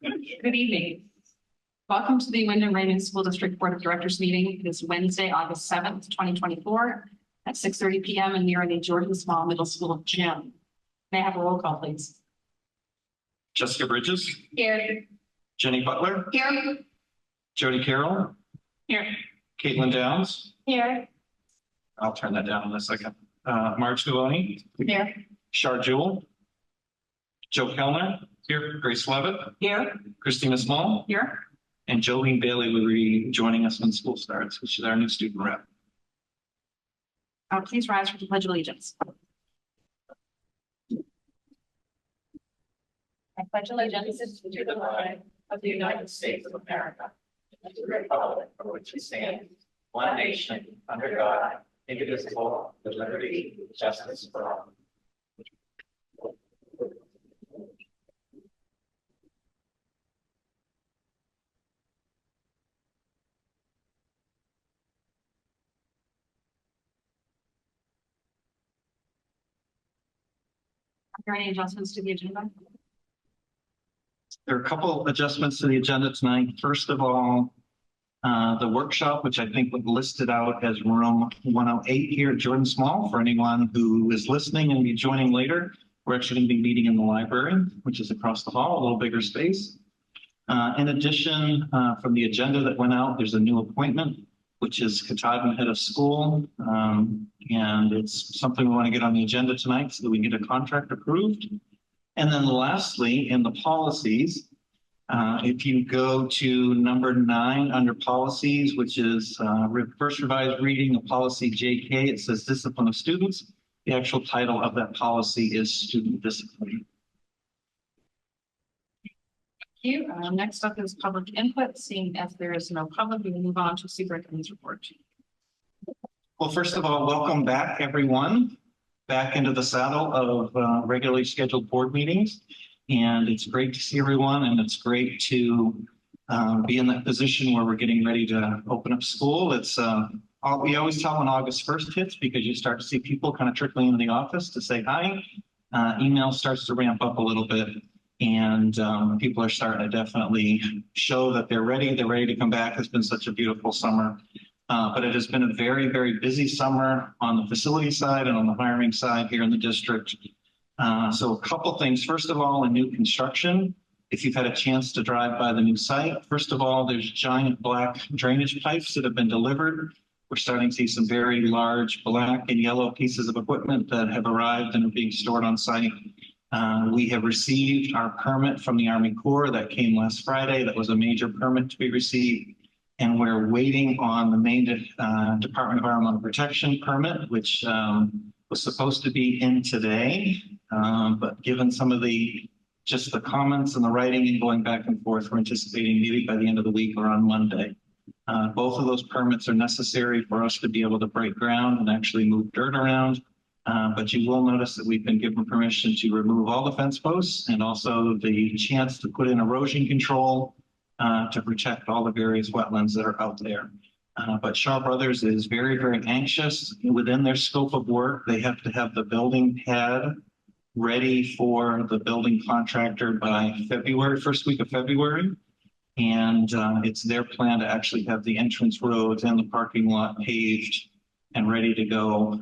Good evening. Welcome to the Wyndham Raymond School District Board of Directors meeting. It is Wednesday, August 7th, 2024 at 6:30 p.m. in the Jordan Small Middle School gym. May I have a roll call, please? Jessica Bridges. Here. Jenny Butler. Here. Jody Carroll. Here. Caitlin Downs. Here. I'll turn that down in a second. Marge Devoni. Here. Shar Jewell. Joe Kellner. Here. Grace Levitt. Here. Christina Small. Here. And Jolene Bailey will be joining us when school starts, which is our new student rep. Please rise for the Pledge of Allegiance. I pledge allegiance to the flag of the United States of America and to the republic for which we stand, one nation, under God, indivisible, with liberty and justice for all. Are there any adjustments to the agenda? There are a couple adjustments to the agenda tonight. First of all, the workshop, which I think was listed out as room 108 here at Jordan Small. For anyone who is listening and be joining later, we're actually going to be meeting in the library, which is across the hall, a little bigger space. In addition, from the agenda that went out, there's a new appointment, which is Katahdin Head of School. And it's something we want to get on the agenda tonight so that we get a contract approved. And then lastly, in the policies, if you go to number 9 under policies, which is first revised reading of policy JK, it says discipline of students. The actual title of that policy is student discipline. Thank you. Next up is public input. Seeing as there is no public, we will move on to superintendent's report. Well, first of all, welcome back, everyone, back into the saddle of regularly scheduled board meetings. And it's great to see everyone, and it's great to be in that position where we're getting ready to open up school. It's we always tell when August 1st hits, because you start to see people kind of trickling into the office to say hi. Email starts to ramp up a little bit, and people are starting to definitely show that they're ready. They're ready to come back. It's been such a beautiful summer. But it has been a very, very busy summer on the facility side and on the hiring side here in the district. So a couple things. First of all, in new construction, if you've had a chance to drive by the new site, first of all, there's giant black drainage pipes that have been delivered. We're starting to see some very large black and yellow pieces of equipment that have arrived and are being stored on site. We have received our permit from the Army Corps that came last Friday. That was a major permit to be received. And we're waiting on the Maine Department of Environmental Protection permit, which was supposed to be in today. But given some of the comments and the writing and going back and forth, we're anticipating maybe by the end of the week or on Monday. Both of those permits are necessary for us to be able to break ground and actually move dirt around. But you will notice that we've been given permission to remove all the fence posts and also the chance to put in erosion control to protect all the various wetlands that are out there. But Shaw Brothers is very, very anxious. Within their scope of work, they have to have the building pad ready for the building contractor by February, first week of February. And it's their plan to actually have the entrance roads and the parking lot paved and ready to go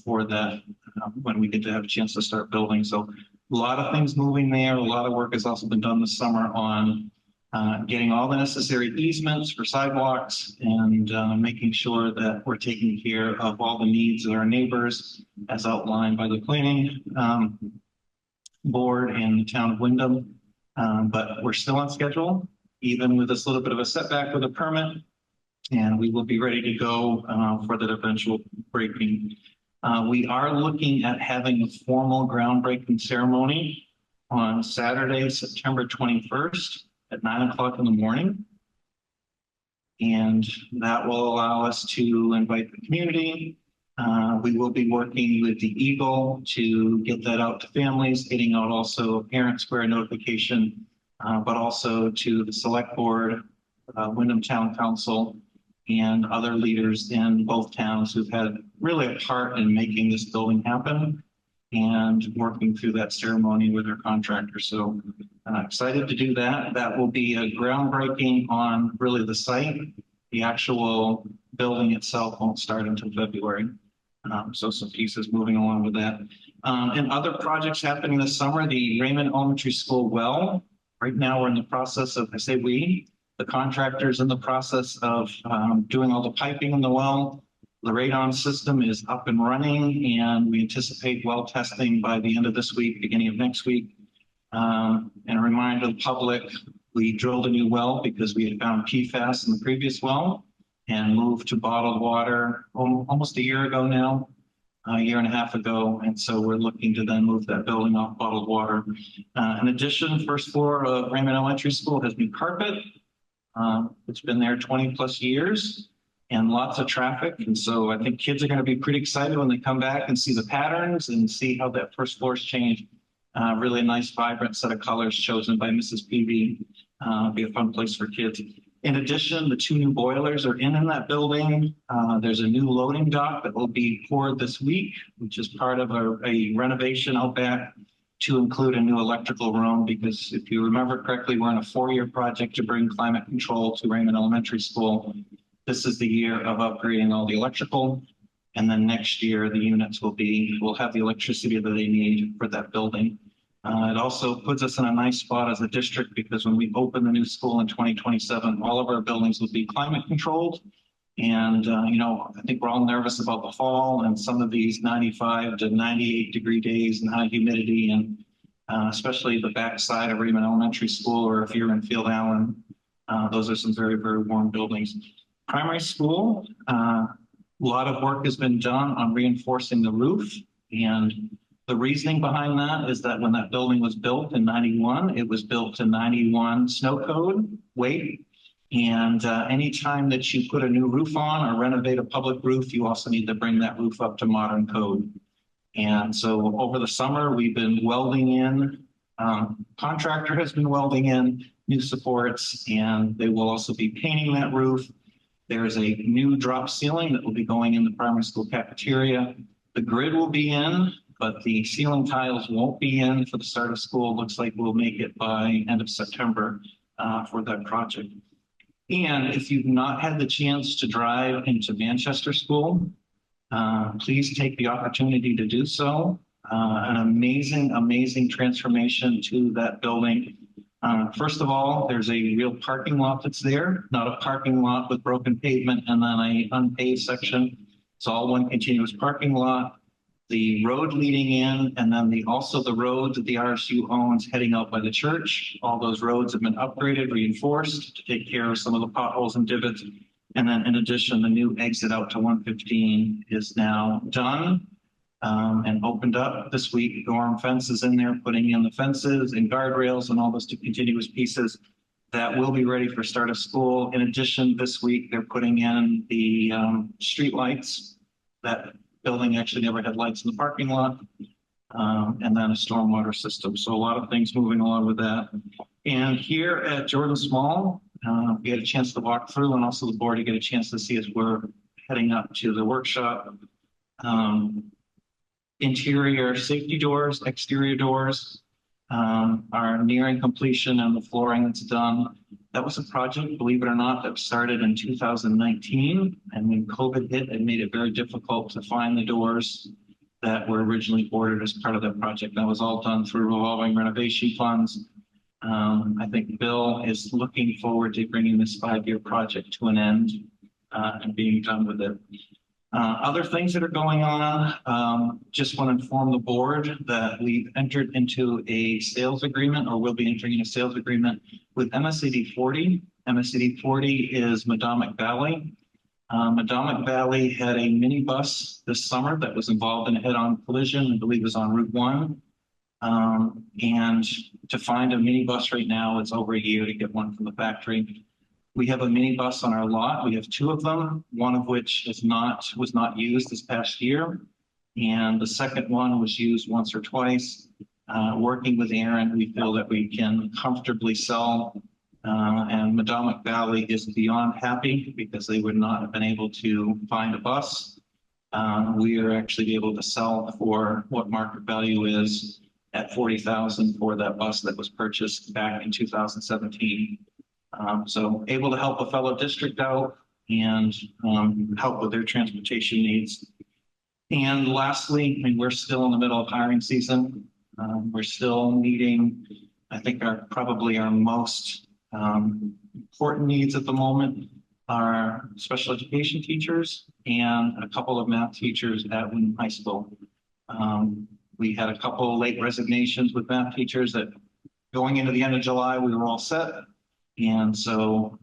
for that when we get to have a chance to start building. So a lot of things moving there. A lot of work has also been done this summer on getting all the necessary easements for sidewalks and making sure that we're taking care of all the needs of our neighbors as outlined by the planning board and the town of Wyndham. But we're still on schedule, even with this little bit of a setback with a permit, and we will be ready to go for that eventual breaking. We are looking at having a formal groundbreaking ceremony on Saturday, September 21st. At 9 o'clock in the morning. And that will allow us to invite the community. We will be working with the Eagle to get that out to families, getting out also a parent square notification, but also to the select board, Wyndham Town Council, and other leaders in both towns who've had really a part in making this building happen and working through that ceremony with their contractor. So Excited to do that. That will be a groundbreaking on really the site. The actual building itself won't start until February. So some pieces moving along with that. And other projects happening this summer, the Raymond Elementary School well. Right now we're in the process of, the contractor's in the process of doing all the piping in the well. The radon system is up and running, and we anticipate well testing by the end of this week, beginning of next week. And a reminder to the public, we drilled a new well because we had found PFAS in the previous well and moved to bottled water almost a year ago now, a year and a half ago. And so we're looking to then move that building off bottled water. In addition, first floor of Raymond Elementary School has new carpet. It's been there 20 plus years and lots of traffic. And so I think kids are going to be pretty excited when they come back and see the patterns and see how that first floor's changed. Really a nice, vibrant set of colors chosen by Mrs. Peavy. Be a fun place for kids. In addition, the 2 new boilers are in that building. There's a new loading dock that will be poured this week, which is part of a renovation out back to include a new electrical room, because if you remember correctly, we're in a 4-year project to bring climate control to Raymond Elementary School. This is the year of upgrading all the electrical. And then next year, the units will have the electricity that they need for that building. It also puts us in a nice spot as a district, because when we open the new school in 2027, all of our buildings will be climate controlled. And, I think we're all nervous about the fall and some of these 95 to 98 degree days and high humidity, and especially the backside of Raymond Elementary School, or if you're in Field Allen, those are some very, very warm buildings. Primary school, a lot of work has been done on reinforcing the roof, and the reasoning behind that is that when that building was built in 91, it was built to 91 snow code weight. And anytime that you put a new roof on or renovate a public roof, you also need to bring that roof up to modern code. And so over the summer, we've been welding in, contractor has been welding in new supports, and they will also be painting that roof. There's a new drop ceiling that will be going in the primary school cafeteria. The grid will be in, but the ceiling tiles won't be in for the start of school. Looks like we'll make it by end of September for that project. And if you've not had the chance to drive into Manchester School, please take the opportunity to do so. An amazing, amazing transformation to that building. First of all, there's a real parking lot that's there, not a parking lot with broken pavement and then an unpaved section. It's all one continuous parking lot. The road leading in, and then also the road that the RSU owns heading out by the church. All those roads have been upgraded, reinforced to take care of some of the potholes and divots. And then in addition, the new exit out to 115 is now done and opened up this week. Gorham Fence is in there, putting in the fences and guardrails and all those two continuous pieces that will be ready for start of school. In addition, this week, they're putting in the street lights. That building actually never had lights in the parking lot, and then a stormwater system. So a lot of things moving along with that. And here at Jordan Small, we had a chance to walk through, and also the board to get a chance to see as we're heading up to the workshop. Interior safety doors, exterior doors are nearing completion, and the flooring that's done. That was a project, believe it or not, that started in 2019. And when COVID hit, it made it very difficult to find the doors that were originally ordered as part of that project. That was all done through revolving renovation funds. I think Bill is looking forward to bringing this 5-year project to an end and being done with it. Other things that are going on, just want to inform the board that we've entered into a sales agreement, or will be entering a sales agreement with MSCD 40. MSCD 40 is Madomic Valley. Madomic Valley had a minibus this summer that was involved in a head-on collision, I believe it was on Route 1. And to find a minibus right now, it's over a year to get one from the factory. We have a minibus on our lot. We have 2 of them, one of which was not used this past year. And the second one was used once or twice. Working with Aaron, we feel that we can comfortably sell. And Madomic Valley is beyond happy because they would not have been able to find a bus. We are actually able to sell for what market value is. at 40,000 for that bus that was purchased back in 2017. So able to help a fellow district out and help with their transportation needs. And lastly, I mean, we're still in the middle of hiring season. We're still meeting, I think, probably our most important needs at the moment are special education teachers and a couple of math teachers at Wyndham High School. We had a couple late resignations with math teachers that going into the end of July, we were all set. And so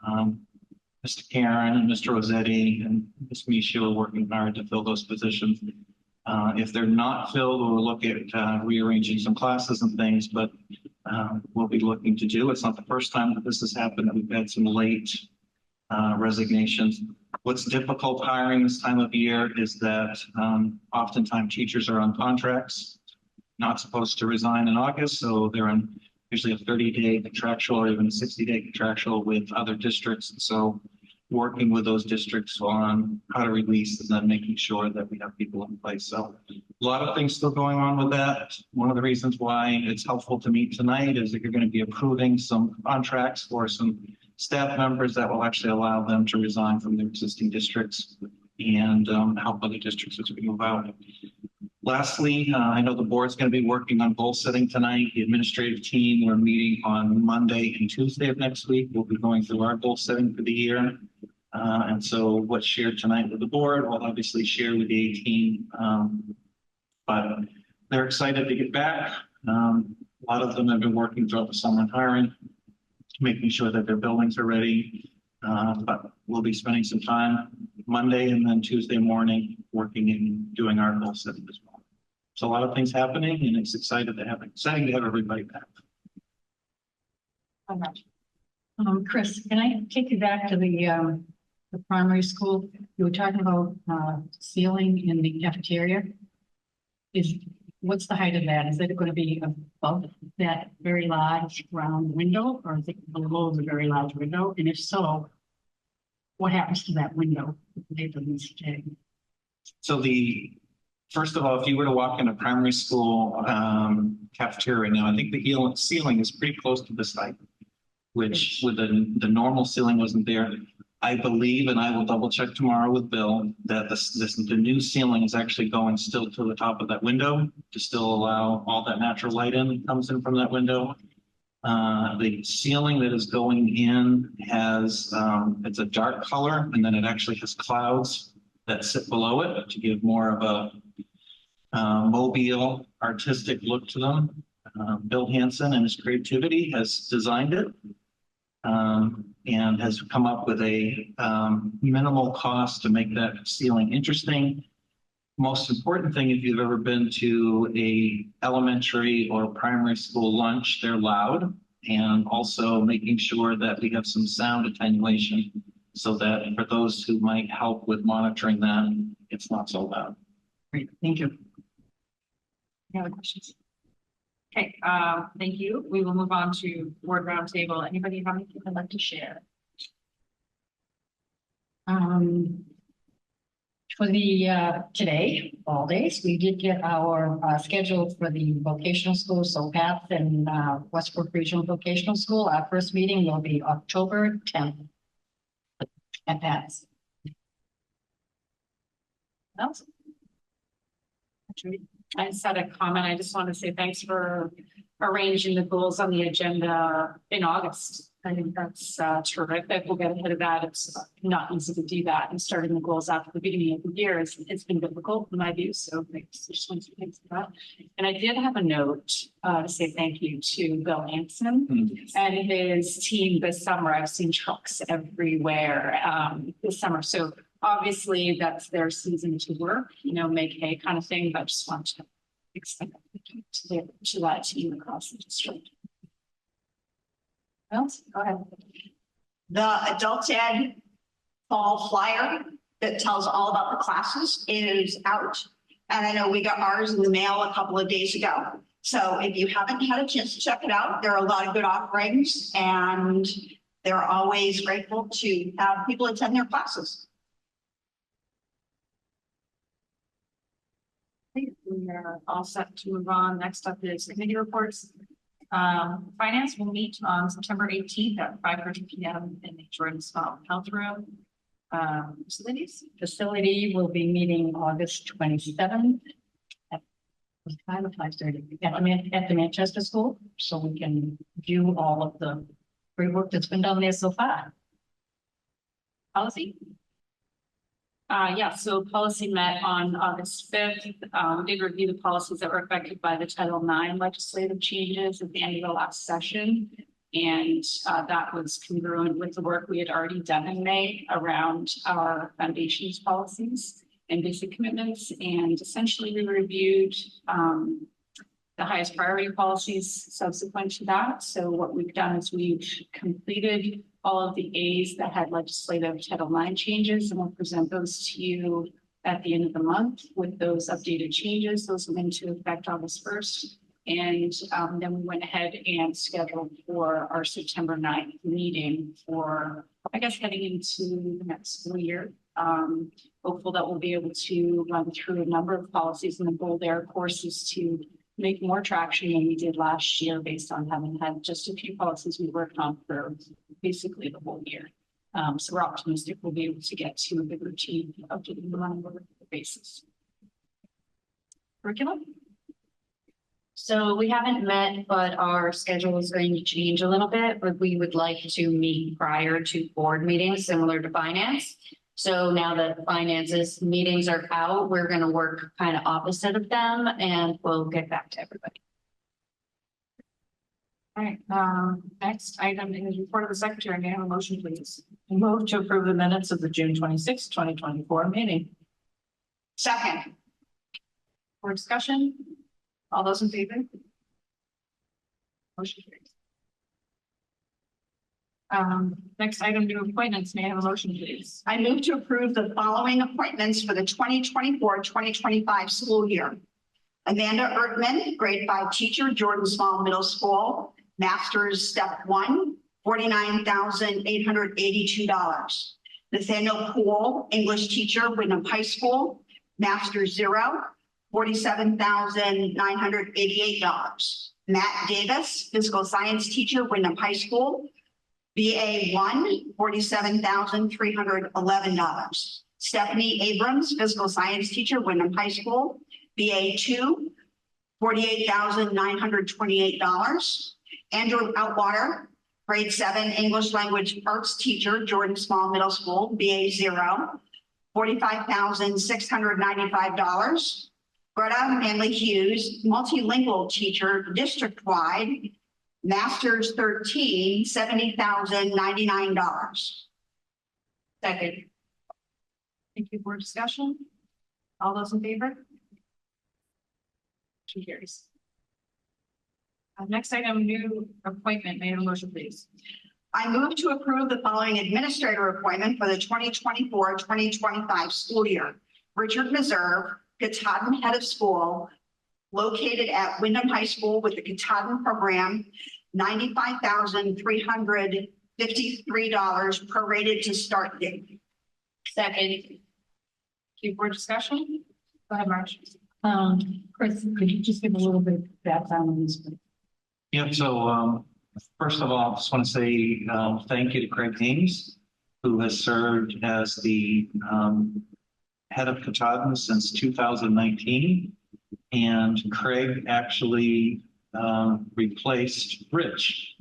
Mr. Karen and Mr. Rossetti and Ms. Misha are working hard to fill those positions. If they're not filled, we'll look at rearranging some classes and things, but we'll be looking to do. It's not the first time that this has happened, that we've had some late resignations. What's difficult hiring this time of year is that oftentimes teachers are on contracts, not supposed to resign in August, so they're on usually a 30-day contractual or even a 60-day contractual with other districts. So working with those districts on how to release and then making sure that we have people in place. So a lot of things still going on with that. One of the reasons why it's helpful to meet tonight is that you're going to be approving some contracts for some staff members that will actually allow them to resign from their existing districts and help other districts as we move out. Lastly, I know the board's going to be working on goal setting tonight. The administrative team, we're meeting on Monday and Tuesday of next week. We'll be going through our goal setting for the year. And so what's shared tonight with the board, we'll obviously share with the A team. But they're excited to get back. A lot of them have been working throughout the summer and hiring, making sure that their buildings are ready. But we'll be spending some time Monday and then Tuesday morning working and doing our goal setting as well. So a lot of things happening, and it's exciting to have everybody back. Chris, can I take you back to the primary school? You were talking about ceiling in the cafeteria. What's the height of that? Is it going to be above that very large round window, or is it below the very large window? And if so, what happens to that window? So first of all, if you were to walk in a primary school cafeteria right now, I think the ceiling is pretty close to this height, which with the normal ceiling wasn't there. I believe, and I will double check tomorrow with Bill, that the new ceiling is actually going still to the top of that window to still allow all that natural light in that comes in from that window. The ceiling that is going in has, it's a dark color, and then it actually has clouds that sit below it to give more of a mobile, artistic look to them. Bill Hansen and his creativity has designed it. And has come up with a minimal cost to make that ceiling interesting. Most important thing, if you've ever been to a elementary or primary school lunch, they're loud, and also making sure that we have some sound attenuation so that for those who might help with monitoring that, it's not so loud. Great, thank you. Any other questions? Okay, thank you. We will move on to board roundtable. Anybody have anything they'd like to share? For the today, all days, we did get our schedule for the vocational school, so PATH and Westbrook Regional Vocational School. Our first meeting will be October 10th at PATH. Else? I just had a comment. I just want to say thanks for arranging the goals on the agenda in August. I think that's terrific. We'll get ahead of that. It's not easy to do that. And starting the goals after the beginning of the year it's been difficult in my view. So thanks. Just want to thanks for that. And I did have a note to say thank you to Bill Hansen and his team this summer. I've seen trucks everywhere this summer. So obviously that's their season to work, make hay kind of thing, but I just want to extend to that team across the district. Else? Go ahead. The adult ed fall flyer that tells all about the classes is out. And I know we got ours in the mail a couple of days ago. So if you haven't had a chance to check it out, there are a lot of good offerings and they're always grateful to have people attend their classes. We are all set to move on. Next up is committee reports. Finance will meet on September 18th at 5:30 p.m. in the Jordan Small Health Room. Facility will be meeting August 27th. At 5 or 5:30 at the Manchester School, so we can view all of the great work that's been done there so far. Policy. So policy met on August 5th. We did review the policies that were affected by the Title IX legislative changes at the end of the last session. And that was congruent with the work we had already done in May around our foundations policies and basic commitments. And essentially we reviewed the highest priority policies subsequent to that. So what we've done is we've completed all of the A's that had legislative Title IX changes, and we'll present those to you at the end of the month with those updated changes. Those went into effect August 1st. And then we went ahead and scheduled for our September 9th meeting for, I guess, heading into the next school year. Hopeful that we'll be able to run through a number of policies, and the goal there, of course, is to make more traction than we did last year based on having had just a few policies we worked on for basically the whole year. So we're optimistic we'll be able to get to a good routine of getting them on a regular basis. Curriculum. So we haven't met, but our schedule is going to change a little bit, but we would like to meet prior to board meetings similar to finance. So now that finances meetings are out, we're going to work kind of opposite of them, and we'll get back to everybody. All right, next item is report of the secretary. May I have a motion, please? Move to approve the minutes of the June 26, 2024 meeting. Second. For discussion, all those in favor? Motion carries. Next item, new appointments. May I have a motion, please? I move to approve the following appointments for the 2024-2025 school year. Amanda Erdman, grade 5 teacher, Jordan Small Middle School, master's step 1, $49,882. Nathaniel Poole, English teacher, Wyndham High School, master's 0, $47,988. Matt Davis, physical science teacher, Wyndham High School, BA 1, $47,311. Stephanie Abrams, physical science teacher, Wyndham High School, BA 2, $48,928. Andrew Outwater, grade 7 English language arts teacher, Jordan Small Middle School, BA 0, $45,695. Greta Manley Hughes, multilingual teacher, district-wide, master's 13, $70,099. Second. Thank you for discussion. All those in favor? Motion carries. Next item, new appointment. May I have a motion, please? I move to approve the following administrator appointment for the 2024-2025 school year. Richard Meserve, Katahdin Head of School, located at Wyndham High School with the Katahdin program, $95,353 prorated to start date. Second. Keep for discussion. Go ahead, Marge. Chris, could you just give a little bit of background on this? Yep. So first of all, I just want to say thank you to Craig Haynes, who has served as the head of Katahdin since 2019. And Craig actually replaced Rich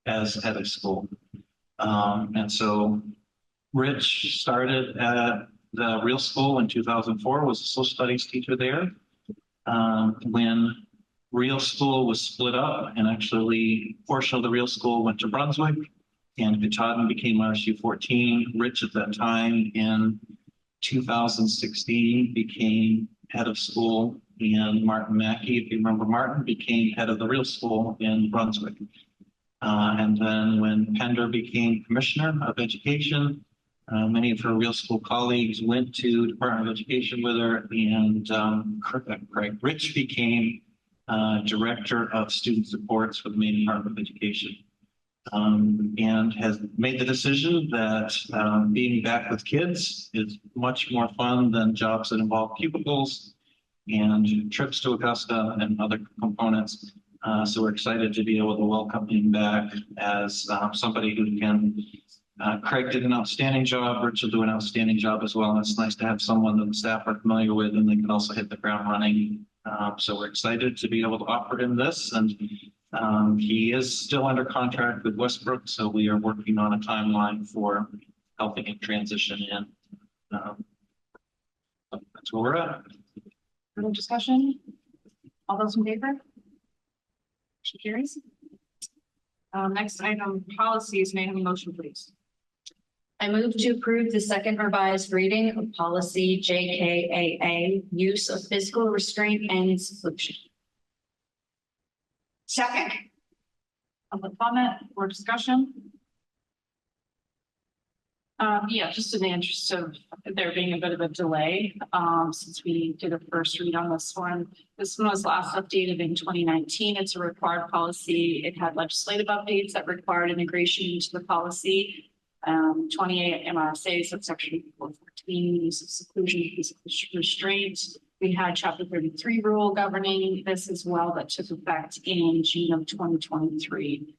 as head of school. And so Rich started at the Real School in 2004, was a social studies teacher there. When Real School was split up, and actually a portion of the Real School went to Brunswick, and Katahdin became RSU 14. Rich at that time in 2016 became head of school, and Martin Mackey, if you remember Martin, became head of the Real School in Brunswick. And then when Pender became commissioner of education, many of her Real School colleagues went to Department of Education with her, and Craig Rich became director of student supports for the Maine Department of Education. And has made the decision that being back with kids is much more fun than jobs that involve cubicles. and trips to Augusta and other components. So we're excited to be able to welcome him back as somebody who can. Craig did an outstanding job. Rich will do an outstanding job as well. And it's nice to have someone that the staff are familiar with and they can also hit the ground running. So we're excited to be able to offer him this. And he is still under contract with Westbrook. So we are working on a timeline for helping him transition in. That's where we're at. Further discussion? All those in favor? Motion carries. Next item, policies. May I have a motion, please? I move to approve the second revised reading of policy JKAA, use of physical restraint and seclusion. Second. Public comment or discussion? Yeah, just in the interest of there being a bit of a delay, since we did a first read on this one. This one was last updated in 2019. It's a required policy. It had legislative updates that required integration into the policy. 28 MRSA subsection 414, use of seclusion, physical restraint. We had chapter 33 rule governing this as well that took effect in June of 2023.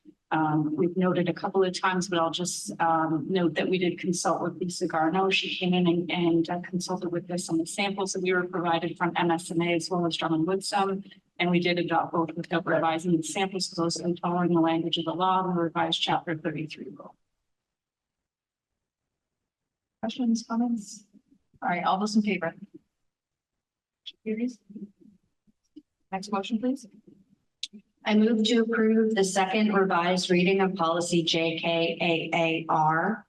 We've noted a couple of times, but I'll just note that we did consult with Lisa Garneau. She came in and consulted with us on the samples that we were provided from MSMA as well as Drummond Woodsum. And we did adopt both without revising the samples closely following the language of the law and the revised chapter 33 rule. Questions, comments? All right, all those in favor? Next motion, please. I move to approve the second revised reading of policy JKAAR,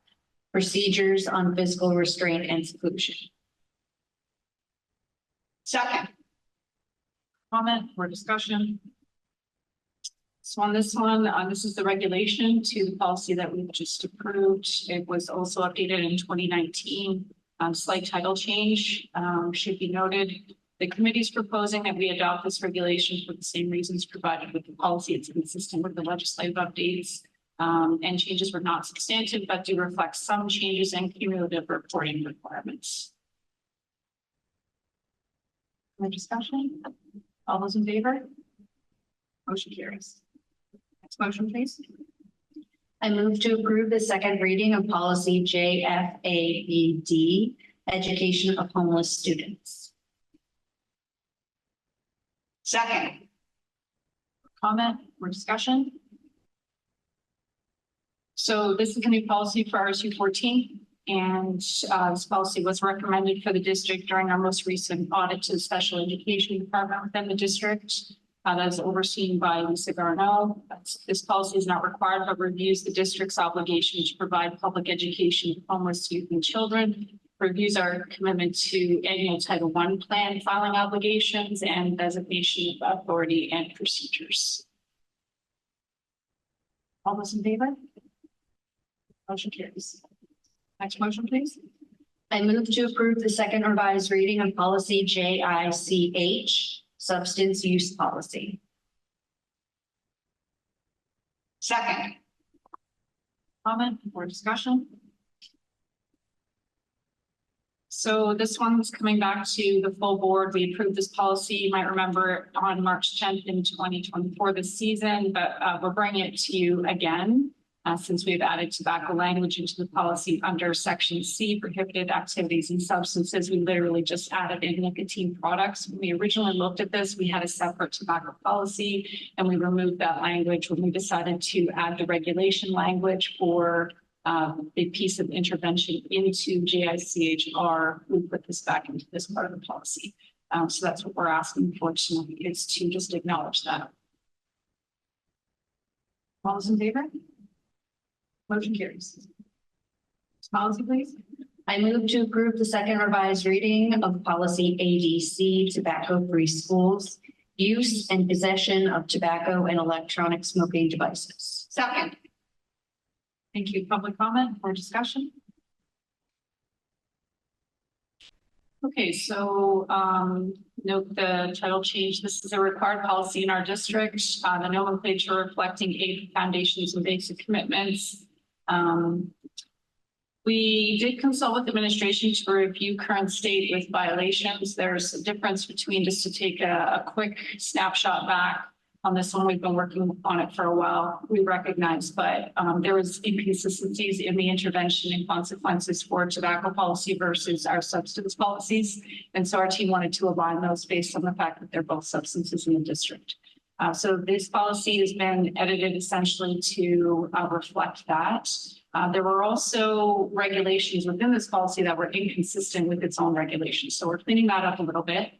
procedures on physical restraint and seclusion. Second. Comment or discussion? So on this one, this is the regulation to the policy that we've just approved. It was also updated in 2019. Slight title change should be noted. The committee is proposing that we adopt this regulation for the same reasons provided with the policy. It's consistent with the legislative updates, and changes were not substantive, but do reflect some changes in cumulative reporting requirements. Any discussion? All those in favor? Motion carries. Next motion, please. I move to approve the second reading of policy JFABD, education of homeless students. Second. Comment or discussion? So this is a new policy for RSU 14, and this policy was recommended for the district during our most recent audit to the special education department within the district. That is overseen by Lisa Garneau. This policy is not required, but reviews the district's obligation to provide public education to homeless youth and children. Reviews our commitment to annual Title I plan filing obligations and designation of authority and procedures. All those in favor? Motion carries. Next motion, please. I move to approve the second revised reading of policy JICH, substance use policy. Second. Comment or discussion? So this one's coming back to the full board. We approved this policy, you might remember, on March 10th in 2024 this season, but we're bringing it to you again since we've added tobacco language into the policy under section C, prohibited activities and substances. We literally just added in nicotine products. When we originally looked at this, we had a separate tobacco policy and we removed that language when we decided to add the regulation language for a piece of intervention into JICHR. We put this back into this part of the policy. So that's what we're asking for tonight, is to just acknowledge that. All those in favor? Motion carries. Policy, please. I move to approve the second revised reading of policy ADC, tobacco-free schools, use and possession of tobacco and electronic smoking devices. Second. Thank you. Public comment or discussion? Okay, so note the title change. This is a required policy in our district. The nomenclature reflecting aid foundations and basic commitments. We did consult with administration to review current state with violations. There's a difference between, just to take a quick snapshot back on this one, we've been working on it for a while, we recognize, but there was inconsistencies in the intervention and consequences for tobacco policy versus our substance policies. And so our team wanted to align those based on the fact that they're both substances in the district. So this policy has been edited essentially to reflect that. There were also regulations within this policy that were inconsistent with its own regulations. So we're cleaning that up a little bit.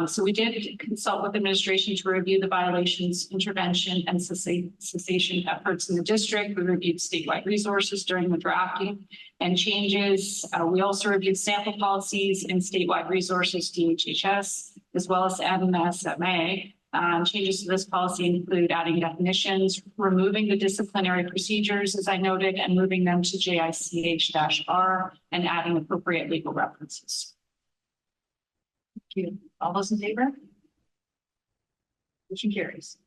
So we did consult with administration to review the violations, intervention, and cessation efforts in the district. We reviewed statewide resources during the drafting and changes. We also reviewed sample policies and statewide resources, DHHS, as well as MSMA. Changes to this policy include adding definitions, removing the disciplinary procedures, as I noted, and moving them to JICH-R and adding appropriate legal references. Thank you. All those in favor? Motion carries.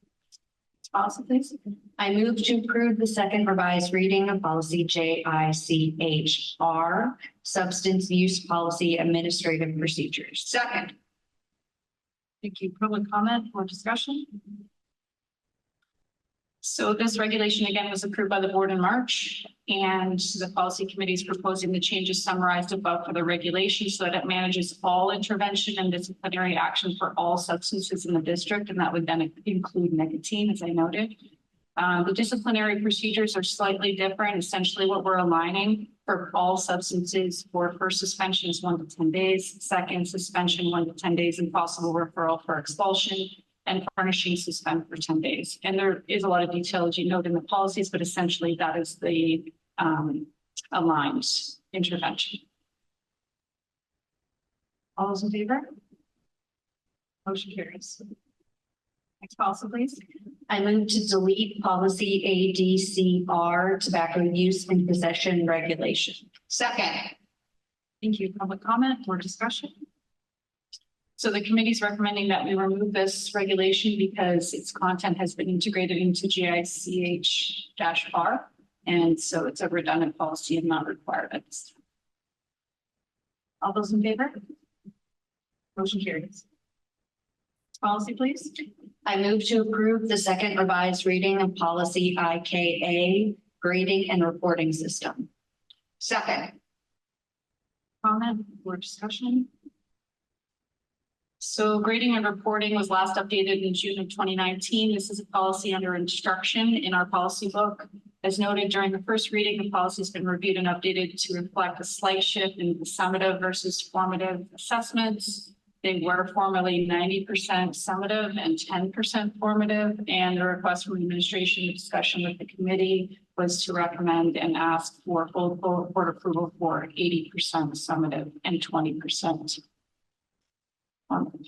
Policy, please. I move to approve the second revised reading of policy JICH-R, substance use policy administrative procedures. Second. Thank you. Public comment or discussion? So this regulation again was approved by the board in March, and the policy committee is proposing the changes summarized above for the regulation so that it manages all intervention and disciplinary action for all substances in the district, and that would then include nicotine, as I noted. The disciplinary procedures are slightly different. Essentially, what we're aligning for all substances for first suspension is 1 to 10 days, second suspension 1 to 10 days, and possible referral for expulsion, and punishing suspend for 10 days. And there is a lot of detail, as you note, in the policies, but essentially that is the aligned intervention. All those in favor? Motion carries. Next policy, please. I move to delete policy ADCR, tobacco use and possession regulation. Second. Thank you. Public comment or discussion? So the committee is recommending that we remove this regulation because its content has been integrated into JICH-R. And so it's a redundant policy and not required at this time. All those in favor? Motion carries. Policy, please. I move to approve the second revised reading of policy IKA, grading and reporting system. Second. Comment or discussion? So grading and reporting was last updated in June of 2019. This is a policy under instruction in our policy book. As noted during the first reading, the policy has been reviewed and updated to reflect a slight shift in the summative versus formative assessments. They were formerly 90% summative and 10% formative, and the request from administration, the discussion with the committee was to recommend and ask for full board approval for 80% summative and 20% formative.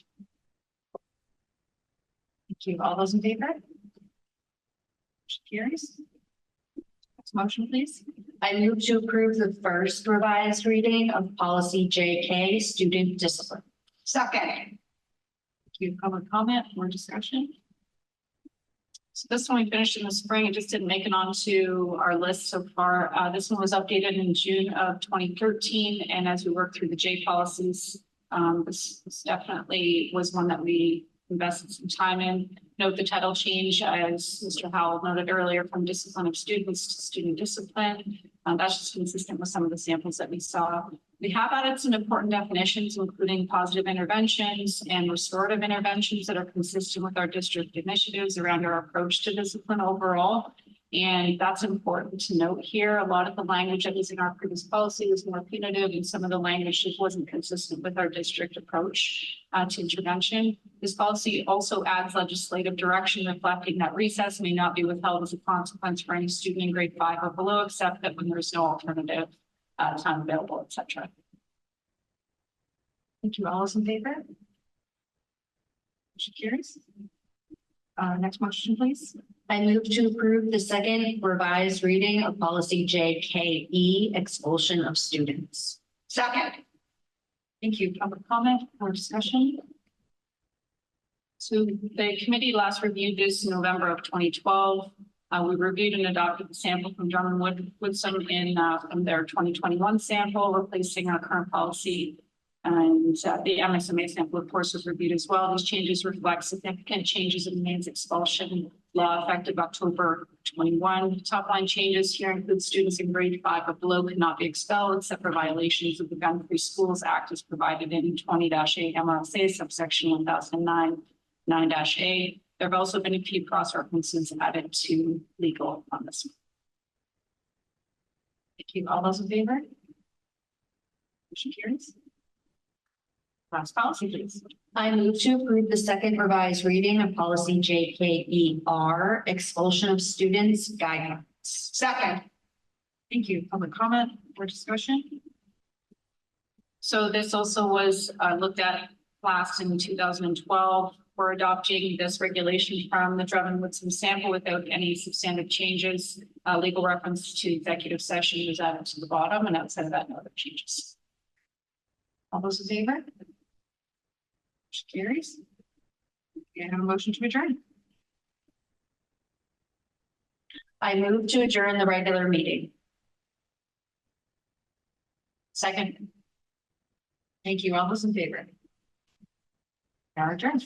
Thank you. All those in favor? Motion carries. Next motion, please. I move to approve the first revised reading of policy JK, student discipline. Second. Thank you. Public comment or discussion? So this one we finished in the spring. It just didn't make it onto our list so far. This one was updated in June of 2013. And as we worked through the J policies, this definitely was one that we invested some time in. Note the title change, as Mr. Howell noted earlier, from discipline of students to student discipline. That's just consistent with some of the samples that we saw. We have added some important definitions, including positive interventions and restorative interventions that are consistent with our district initiatives around our approach to discipline overall. And that's important to note here. A lot of the language that was in our previous policy was more punitive, and some of the language just wasn't consistent with our district approach to intervention. This policy also adds legislative direction reflecting that recess may not be withheld as a consequence for any student in grade 5 or below, except that when there's no alternative time available, etc. Thank you. All those in favor? Motion carries. Next motion, please. I move to approve the second revised reading of policy JKE, expulsion of students. Second. Thank you. Public comment or discussion? So the committee last reviewed this in November of 2012. We reviewed and adopted the sample from Drummond Woodsum from their 2021 sample, replacing our current policy. And the MSMA sample, of course, was reviewed as well. These changes reflect significant changes in Maine's expulsion law effective October 21. Top line changes here include students in grade 5 or below could not be expelled except for violations of the Gun-Free Schools Act as provided in 20-8 MRSA subsection 1009 9-A. There have also been a few cross references added to legal on this one. Thank you. All those in favor? Motion carries. Last policy, please. I move to approve the second revised reading of policy JKER, expulsion of students guidelines. Second. Thank you. Public comment or discussion? So this also was looked at last in 2012. We're adopting this regulation from the Drummond Woodsum sample without any substantive changes. Legal reference to executive session was added to the bottom, and outside of that, no other changes. All those in favor? Motion carries. Can I have a motion to adjourn? I move to adjourn the regular meeting. Second. Thank you. All those in favor? Now adjourned.